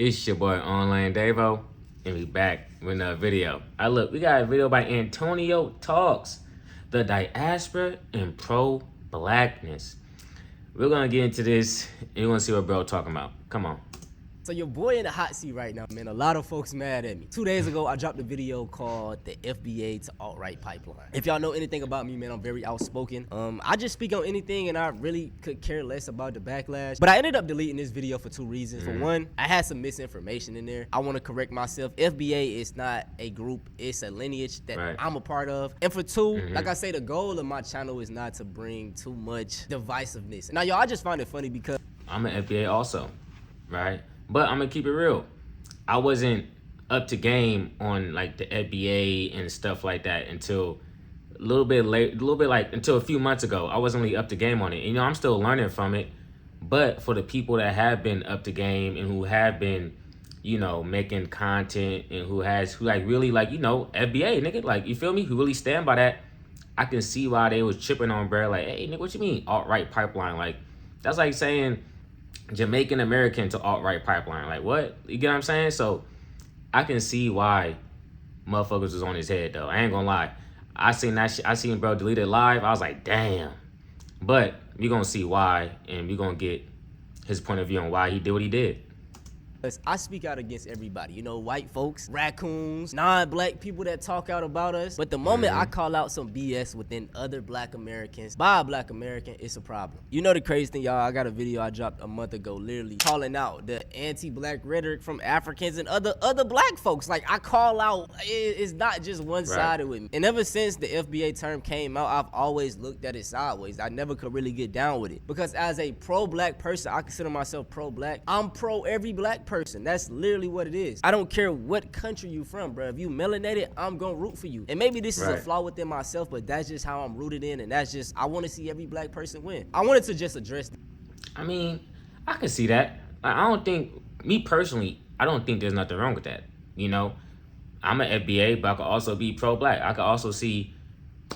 It's your boy Online Davo, and we back with another video. Look, we got a video by Antonio Talks, the diaspora and pro-blackness. We're gonna get into this, and we're gonna see what bro talking about. Come on. So your boy in the hot seat right now, man. A lot of folks mad at me. 2 days ago, I dropped a video called the FBA to alt-right pipeline. If y'all know anything about me, man, I'm very outspoken. I just speak on anything, and I really could care less about the backlash. But I ended up deleting this video for two reasons. For one, I had some misinformation in there. I want to correct myself. FBA is not a group. It's a lineage that I'm a part of. And for two, like I say, the goal of my channel is not to bring too much divisiveness. Now, y'all, I just find it funny because I'm an FBA also, right? But I'm gonna keep it real. I wasn't up to game on like the FBA and stuff like that until a little bit late, until a few months ago. I wasn't really up to game on it. And, you know, I'm still learning from it. But for the people that have been up to game and who have been, you know, making content and who like really like, you know, FBA, nigga, like, you feel me? Who really stand by that, I can see why they was tripping on, bro. Like, hey, nigga, what you mean alt-right pipeline? Like, that's like saying Jamaican American to alt-right pipeline. Like, what? You get what I'm saying? So I can see why motherfuckers was on his head, though. I ain't gonna lie. I seen that shit. I seen bro delete it live. I was like, damn. But we gonna see why, and we gonna get his point of view on why he did what he did. I speak out against everybody, you know, white folks, raccoons, non-black people that talk out about us. But the moment I call out some BS within other black Americans, by a black American, it's a problem. You know the crazy thing, y'all, I got a video I dropped a month ago, literally calling out the anti-black rhetoric from Africans and other black folks. Like, I call out, it's not just one-sided with me. And ever since the FBA term came out, I've always looked at it sideways. I never could really get down with it. Because as a pro-black person, I consider myself pro-black. I'm pro every black person. That's literally what it is. I don't care what country you from, bro. If you melanated, I'm gonna root for you. And maybe this is a flaw within myself, but that's just how I'm rooted in, and that's just, I want to see every black person win. I wanted to just address. I mean, I can see that. I don't think, me personally, I don't think there's nothing wrong with that. You know, I'm an FBA, but I could also be pro-black. I could also see,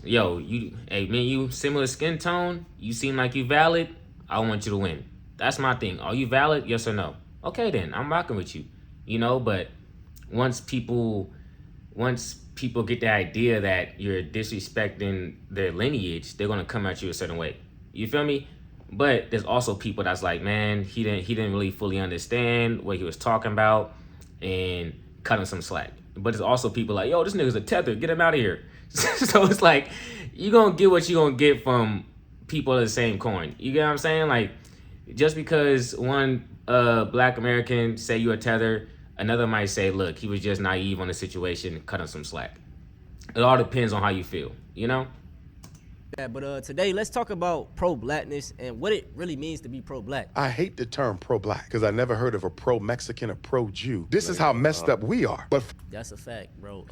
yo, hey, man, you similar skin tone, you seem like you valid, I want you to win. That's my thing. Are you valid? Yes or no? Okay, then I'm rocking with you, you know. But once people get the idea that you're disrespecting their lineage, they're gonna come at you a certain way. You feel me? But there's also people that's like, man, he didn't really fully understand what he was talking about and cut him some slack. But there's also people like, yo, this nigga's a tether, get him out of here. So it's like, you gonna get what you gonna get from people of the same coin. You get what I'm saying? Like, just because one black American say you a tether, another might say, look, he was just naive on the situation, cut him some slack. It all depends on how you feel, you know? Yeah, but today, let's talk about pro-blackness and what it really means to be pro-black. I hate the term pro-black because I never heard of a pro-Mexican or pro-Jew. This is how messed up we are. But that's a fact, bro.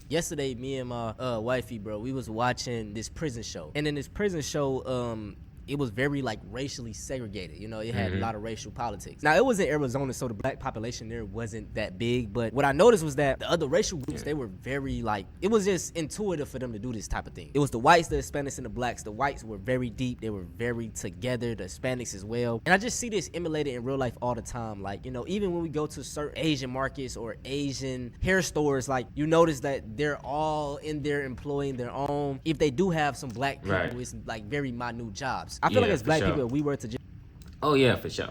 Yesterday, me and my wifey, bro, we was watching this prison show. And in this prison show, it was very like racially segregated. You know, it had a lot of racial politics. Now, it was in Arizona, so the black population there wasn't that big. But what I noticed was that the other racial groups, they were very like, it was just intuitive for them to do this type of thing. It was the whites, the Hispanics, and the blacks. The whites were very deep. They were very together. The Hispanics as well. And I just see this emulated in real life all the time. Like, you know, even when we go to certain Asian markets or Asian hair stores, like, you notice that they're all in there employing their own. If they do have some black people, it's like very minute jobs. I feel like as black people, if we were to just... Oh, yeah, for sure.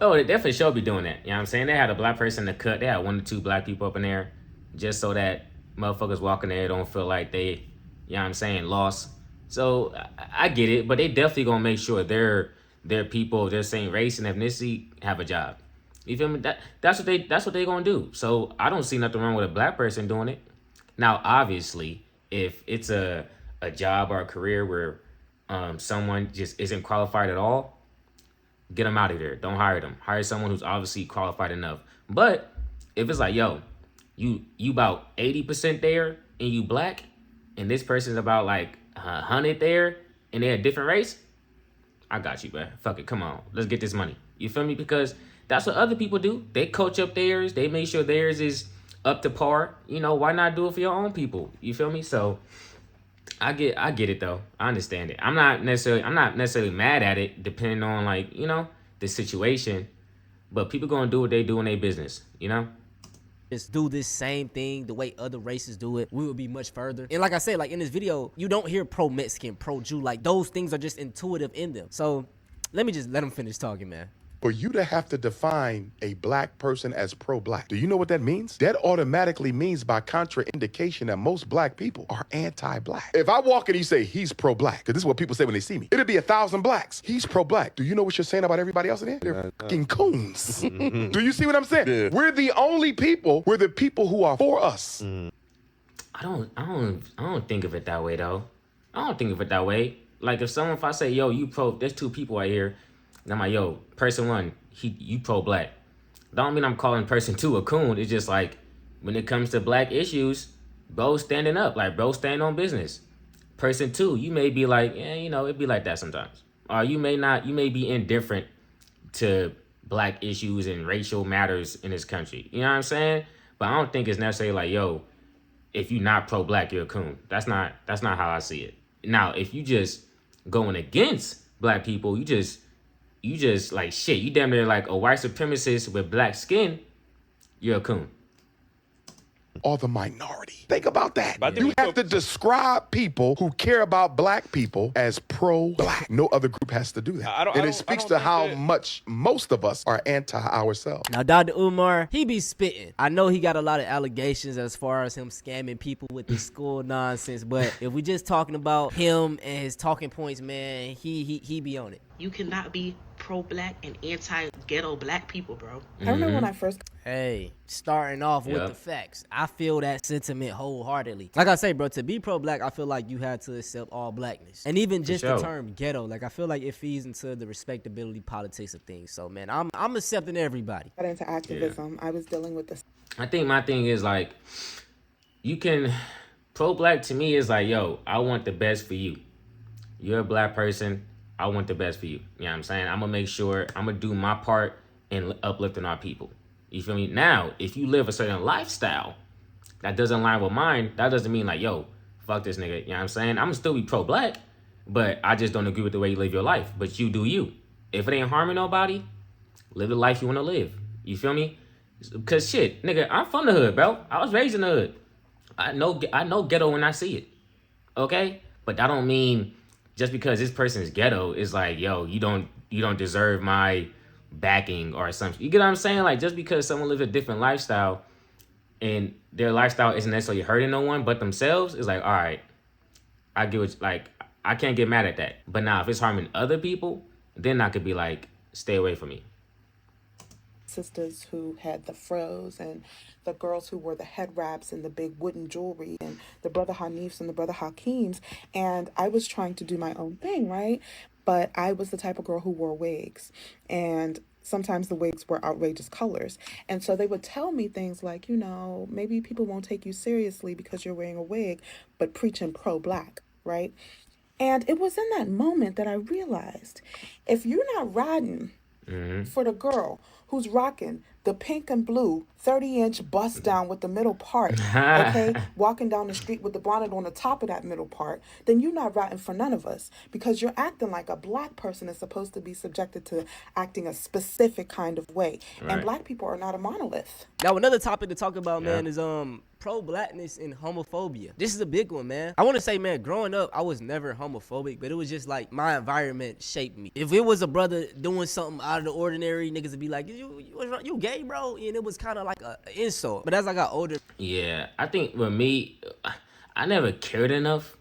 Oh, they for sure be doing that. You know what I'm saying? They had a black person to cut. They had 1 or 2 black people up in there just so that motherfuckers walking there don't feel like they, you know what I'm saying, lost. So I get it, but they definitely gonna make sure their people, their same race and ethnicity have a job. You feel me? That's what they gonna do. So I don't see nothing wrong with a black person doing it. Now, obviously, if it's a job or a career where someone just isn't qualified at all, get them out of there. Don't hire them. Hire someone who's obviously qualified enough. But if it's like, yo, you about 80% there and you black, and this person's about like 100 there and they're a different race, I got you, bro. Fuck it, come on, let's get this money. You feel me? Because that's what other people do. They coach up theirs. They make sure theirs is up to par. You know, why not do it for your own people? You feel me? So I get it though. I understand it. I'm not necessarily mad at it, depending on, like, you know, the situation. But people gonna do what they do in their business, you know? Just do this same thing the way other races do it, we would be much further. And like I said, like in this video, you don't hear pro-Mexican, pro-Jew. Like those things are just intuitive in them. So let me just let them finish talking, man. For you to have to define a black person as pro-black, do you know what that means? That automatically means by contraindication that most black people are anti-black. If I walk in and you say he's pro-black, because this is what people say when they see me, it'll be 1,000 blacks. He's pro-black. Do you know what you're saying about everybody else in there? They're fucking coons. Do you see what I'm saying? Yeah. We're the people who are for us. I don't think of it that way though. I don't think of it that way. Like if I say, yo, you pro, there's two people right here. And I'm like, yo, person one, you pro-black. Don't mean I'm calling person two a coon. It's just like, when it comes to black issues, bro standing up, like bro stand on business. Person two, you may be like, yeah, you know, it'd be like that sometimes. Or you may be indifferent to black issues and racial matters in this country. You know what I'm saying? But I don't think it's necessarily like, yo, if you're not pro-black, you're a coon. That's not how I see it. Now, if you just going against black people, you just like shit, you damn near like a white supremacist with black skin, you're a coon. Or the minority. Think about that. You have to describe people who care about black people as pro-black. No other group has to do that. And it speaks to how much most of us are anti ourselves. Now, Dr. Umar, he be spitting. I know he got a lot of allegations as far as him scamming people with the school nonsense, but if we just talking about him and his talking points, man, he be on it. You cannot be pro-black and anti-ghetto black people, bro. I remember when I first... Hey, starting off with the facts. I feel that sentiment wholeheartedly. Like I say, bro, to be pro-black, I feel like you had to accept all blackness. And even just the term ghetto, like I feel like it feeds into the respectability politics of things. So, man, I'm accepting everybody. Got into activism. I was dealing with this. I think my thing is like, pro-black to me is like, yo, I want the best for you. You're a black person. I want the best for you. You know what I'm saying? I'm going to make sure I'm going to do my part in uplifting our people. You feel me? Now, if you live a certain lifestyle that doesn't align with mine, that doesn't mean like, yo, fuck this nigga. You know what I'm saying? I'm going to still be pro-black, but I just don't agree with the way you live your life. But you do you. If it ain't harming nobody, live the life you want to live. You feel me? Because shit, nigga, I'm from the hood, bro. I was raised in the hood. I know ghetto when I see it. Okay? But that don't mean... just because this person is ghetto is like, yo, you don't deserve my backing or something. You get what I'm saying? Like, just because someone lives a different lifestyle and their lifestyle isn't necessarily hurting no one but themselves, is like, all right, I get what, like, I can't get mad at that. But now if it's harming other people, then I could be like, stay away from me. Sisters who had the fros and the girls who wore the head wraps and the big wooden jewelry and the brother Hanifs and the brother Hakims. And I was trying to do my own thing, right? But I was the type of girl who wore wigs. And sometimes the wigs were outrageous colors. And so they would tell me things like, you know, maybe people won't take you seriously because you're wearing a wig, but preaching pro-black, right? And it was in that moment that I realized, if you're not riding for the girl who's rocking the pink and blue 30-inch bust down with the middle part, okay, walking down the street with the bonnet on the top of that middle part, then you're not riding for none of us, because you're acting like a black person is supposed to be subjected to acting a specific kind of way. Right. And black people are not a monolith. Now, another topic to talk about, man, is pro-blackness and homophobia. This is a big one, man. I want to say, man, growing up, I was never homophobic, but it was just like my environment shaped me. If it was a brother doing something out of the ordinary, niggas would be like, you gay, bro? And it was kind of like an insult. But as I got older... yeah, I think with me, I never cared enough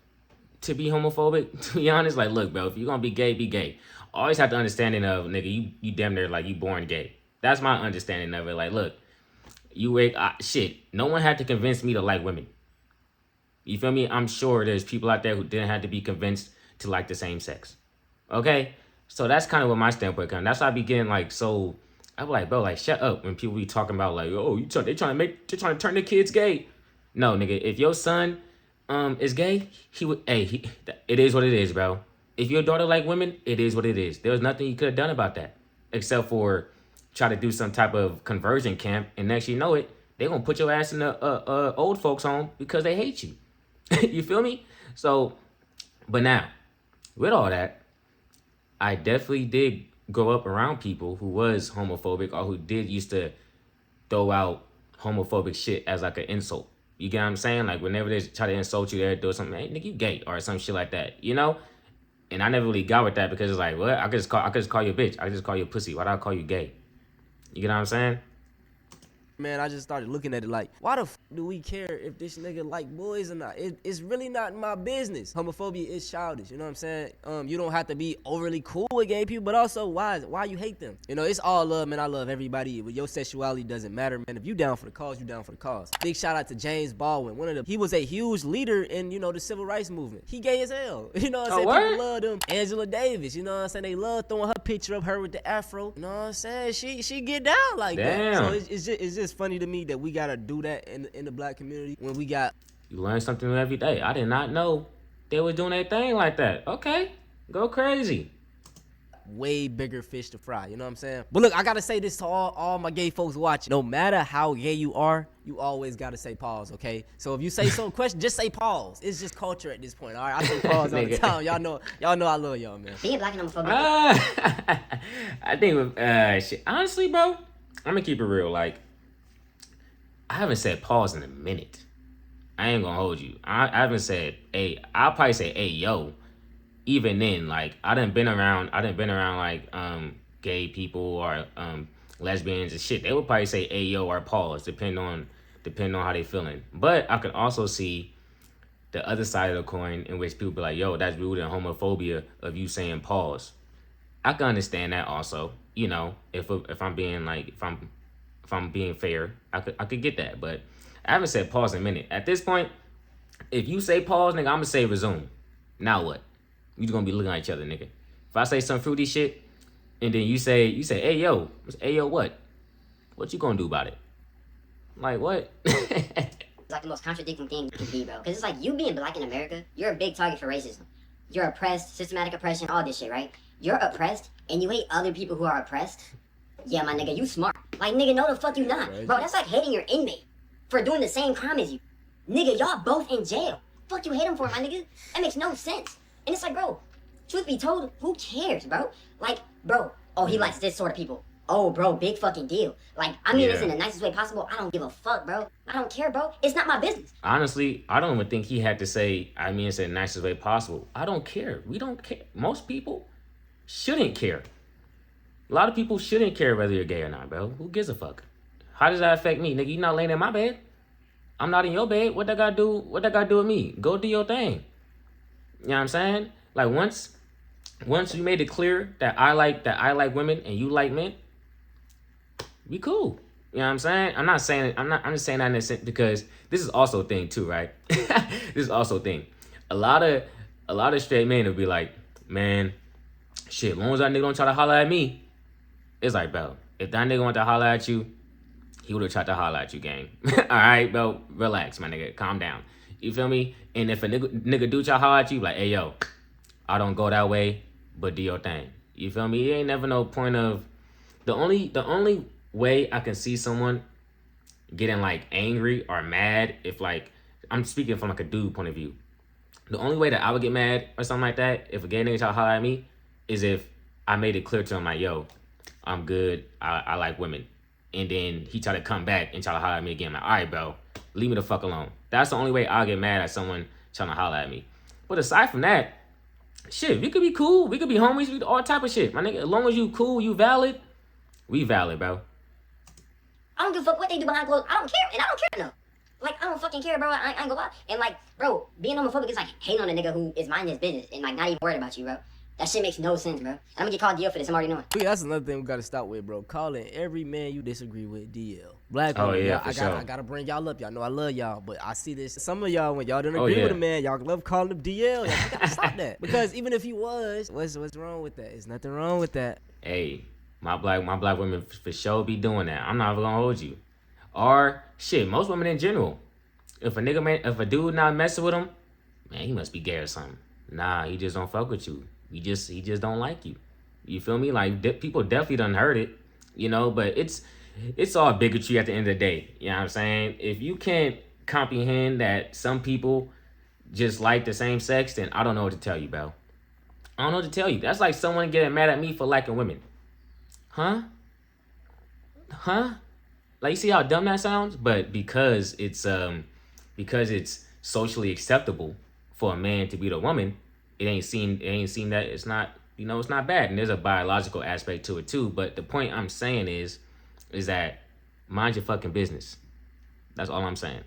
to be homophobic, to be honest. Like, look, bro, if you're going to be gay, be gay. Always have the understanding of, nigga, you damn near like you born gay. That's my understanding of it. Like, look, shit, no one had to convince me to like women. You feel me? I'm sure there's people out there who didn't have to be convinced to like the same sex. Okay? So that's kind of what my standpoint comes. That's why I be getting like so... I'm like, bro, like, shut up when people be talking about like, oh, they're trying to turn the kids gay. No, nigga, if your son is gay, it is what it is, bro. If your daughter like women, it is what it is. There was nothing you could have done about that, except for try to do some type of conversion camp, and next you know it, they're gonna put your ass in the old folks home because they hate you. You feel me? So, but now, with all that, I definitely did grow up around people who was homophobic or who did used to throw out homophobic shit as like an insult. You get what I'm saying? Like whenever they try to insult you, they're doing something, hey, nigga, you gay or some shit like that, you know? And I never really got with that because it's like, what? I could just call you a bitch. I could just call you a pussy. Why do I call you gay? You get what I'm saying? Man, I just started looking at it like, why the do we care if this nigga like boys or not? It's really not my business. Homophobia is childish, you know what I'm saying? You don't have to be overly cool with gay people, but also why you hate them? You know, it's all love, man. I love everybody. Your sexuality doesn't matter, man. If you down for the cause, you down for the cause. Big shout out to James Baldwin. He was a huge leader in, you know, the civil rights movement. He gay as hell. You know what I'm saying? People love him. Angela Davis, you know what I'm saying? They love throwing her picture of her with the afro. You know what I'm saying? She get down like that. So it's just funny to me that we gotta do that in the black community when we got. You learn something new every day. I did not know they were doing their thing like that. Okay, go crazy. Way bigger fish to fry, you know what I'm saying? But look, I gotta say this to all my gay folks watching. No matter how gay you are, you always gotta say pause, okay? So if you say some question, just say pause. It's just culture at this point, all right? I say pause all the time. Y'all know I love y'all, man. Being black and homophobic. I think, shit. Honestly, bro, I'm gonna keep it real. Like, I haven't said pause in a minute. I ain't gonna hold you. I haven't said, hey, I'll probably say, hey, yo. Even then, like, I done been around like, gay people or, lesbians and shit. They would probably say, hey, yo, or pause, depending on how they feeling. But I can also see the other side of the coin in which people be like, yo, that's rooted in homophobia of you saying pause. I can understand that also, you know, if I'm being like, if I'm being fair, I could get that. But I haven't said pause in a minute. At this point, if you say pause, nigga, I'm gonna say resume. Now what? You just gonna be looking at each other, nigga. If I say some fruity shit, and then you say, hey yo, what? What you gonna do about it? Like what? It's like the most contradicting thing you can be, bro. Because it's like you being black in America, you're a big target for racism. You're oppressed, systematic oppression, all this shit, right? You're oppressed, and you hate other people who are oppressed. Yeah, my nigga, you smart. Like, nigga, no the fuck you not. Bro, that's like hating your inmate for doing the same crime as you. Nigga, y'all both in jail. Fuck you hate him for, my nigga? That makes no sense. And it's like, bro, truth be told, who cares, bro? Like, bro, oh, he likes this sort of people. Oh, bro, big fucking deal. Like, I mean this in the nicest way possible. I don't give a fuck, bro. I don't care, bro. It's not my business. Honestly, I don't even think he had to say, I mean it's in the nicest way possible. I don't care. We don't care. Most people shouldn't care. A lot of people shouldn't care whether you're gay or not, bro. Who gives a fuck? How does that affect me? Nigga, you not laying in my bed. I'm not in your bed. What that gotta do with me? Go do your thing. You know what I'm saying? Like once you made it clear that I like women and you like men, we cool. You know what I'm saying? I'm just saying that in a sense because this is also a thing too, right? This is also a thing. A lot of straight men will be like, man, shit, as long as that nigga don't try to holler at me, it's like, bro, if that nigga want to holler at you, he would have tried to holler at you, gang. All right, bro, relax, my nigga, calm down. You feel me? And if a nigga do try to holler at you, like, hey, yo, I don't go that way, but do your thing. You feel me? It ain't never no point of... The only way I can see someone getting, like, angry or mad if, like... I'm speaking from, like, a dude point of view. The only way that I would get mad or something like that, if a gay nigga try to holler at me, is if I made it clear to him, like, yo, I'm good, I like women. And then he try to come back and try to holler at me again. Like, all right, bro, leave me the fuck alone. That's the only way I'll get mad at someone trying to holler at me. But aside from that, shit, we could be cool. We could be homies. We all type of shit, my nigga. As long as you cool, you valid, we valid, bro. I don't give a fuck what they do behind closed. I don't care, and I don't care enough. Like, I don't fucking care, bro. I ain't gonna lie. And like, bro, being homophobic is like hating on a nigga who is minding his business and like not even worried about you, bro. That shit makes no sense, bro. I'm gonna get called DL for this. I'm already knowing. Yeah, that's another thing we gotta stop with, bro. Calling every man you disagree with DL. Black women, yeah, I sure. gotta bring y'all up. Y'all know I love y'all, but I see this. Some of y'all, when y'all don't agree with a man, y'all love calling him DL. Y'all gotta stop that. Because even if he was, what's wrong with that? There's nothing wrong with that. Hey, my black women for sure be doing that. I'm not even gonna hold you. Or shit, most women in general. If a dude not messing with him, man, he must be gay or something. Nah, he just don't fuck with you. He just don't like you. You feel me? Like people definitely done heard it, you know. But it's all bigotry at the end of the day. You know what I'm saying? If you can't comprehend that some people just like the same sex, then I don't know what to tell you, bro. I don't know what to tell you. That's like someone getting mad at me for liking women. Huh? Huh? Like, you see how dumb that sounds? But because it's socially acceptable for a man to beat a woman, it ain't seen that it's not, it's not bad. And there's a biological aspect to it too. But the point I'm saying is that mind your fucking business. That's all I'm saying.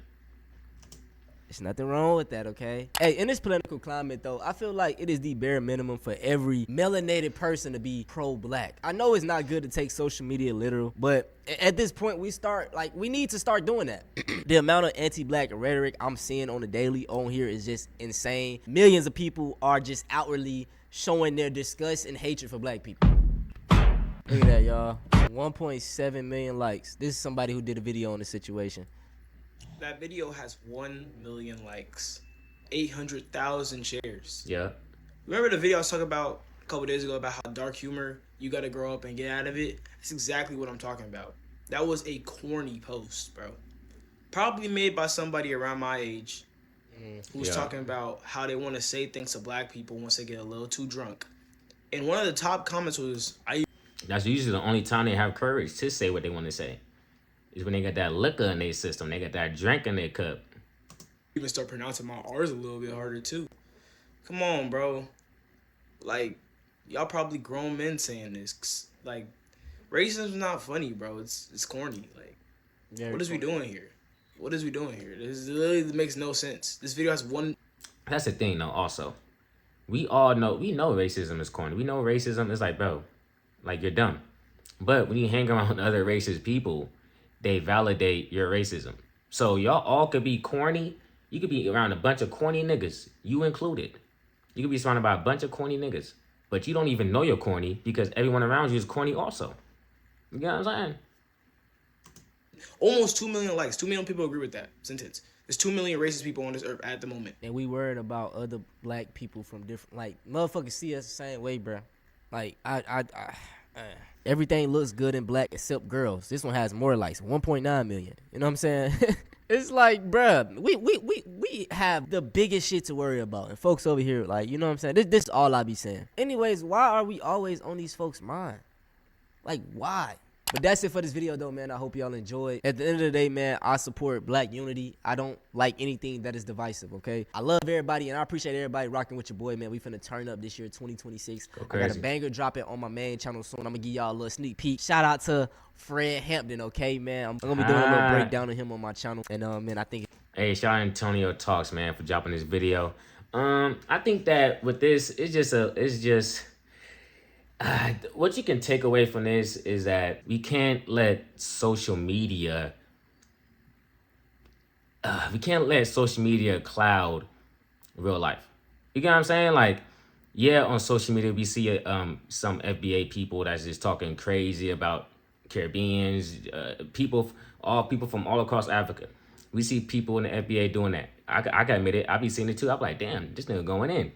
There's nothing wrong with that, okay? Hey, in this political climate, though, I feel like it is the bare minimum for every melanated person to be pro-black. I know it's not good to take social media literal, but at this point, we need to start doing that. The amount of anti-black rhetoric I'm seeing on the daily on here is just insane. Millions of people are just outwardly showing their disgust and hatred for black people. Look at that, y'all. 1.7 million likes. This is somebody who did a video on the situation. That video has 1 million likes, 800,000 shares. Yeah. Remember the video I was talking about a couple days ago about how dark humor, you gotta grow up and get out of it? That's exactly what I'm talking about. That was a corny post, bro. Probably made by somebody around my age who's talking about how they want to say things to black people once they get a little too drunk. And one of the top comments was, That's usually the only time they have courage to say what they want to say. Is when they got that liquor in their system. They got that drink in their cup. even start pronouncing my R's a little bit harder too. Come on, bro. Like, y'all probably grown men saying this. Like, racism's not funny, bro. It's corny. Like, what is we doing here? What is we doing here? This literally makes no sense. This video has one. That's the thing, though. Also, we know racism is corny. We know racism is like, bro, like, you're dumb. But when you hang around with other racist people, they validate your racism. So y'all all could be corny. You could be around a bunch of corny niggas, you included. You could be surrounded by a bunch of corny niggas, but you don't even know you're corny because everyone around you is corny also. You get what I'm saying? Almost 2 million likes. 2 million people agree with that sentence. There's 2 million racist people on this earth at the moment. And we worried about other black people from different, like, motherfuckers see us the same way, bro. Like, everything looks good in black except girls. This one has more likes, 1.9 million. You know what I'm saying? It's like, bruh, we have the biggest shit to worry about. And folks over here, like, you know what I'm saying? This is all I be saying. Anyways, why are we always on these folks' mind? Like, why? But that's it for this video, though, man. I hope y'all enjoyed. At the end of the day, man, I support black unity. I don't like anything that is divisive, okay? I love everybody, and I appreciate everybody rocking with your boy, man. We finna turn up this year, 2026. I got a banger dropping on my main channel soon. I'm gonna give y'all a little sneak peek. Shout out to Fred Hampton, okay, man? I'm gonna be doing a little breakdown of him on my channel. And, man, I think... Hey, shout out Antonio Talks, man, for dropping this video. I think that with this, it's just... what you can take away from this is that we can't let social media cloud real life. You get what I'm saying? Like, yeah, on social media we see some FBA people that's just talking crazy about Caribbeans, people from all across Africa. We see people in the FBA doing that. I gotta admit it, I be seeing it too. I'm like, damn, this nigga going in.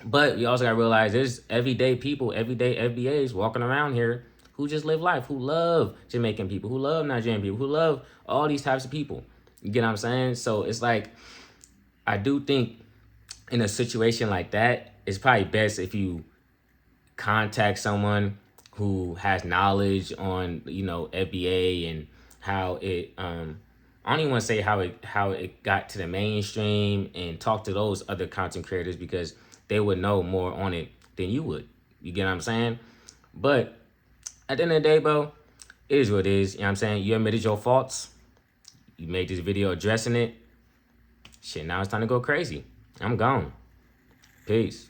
But we also gotta realize there's everyday people, everyday FBAs walking around here who just live life, who love Jamaican people, who love Nigerian people, who love all these types of people. You get what I'm saying? So it's like, I do think in a situation like that, it's probably best if you contact someone who has knowledge on, FBA and how it, I don't even want to say how it got to the mainstream, and talk to those other content creators because they would know more on it than you would. You get what I'm saying? But at the end of the day, bro, it is what it is. You know what I'm saying? You admitted your faults. You made this video addressing it. Shit, now it's time to go crazy. I'm gone. Peace.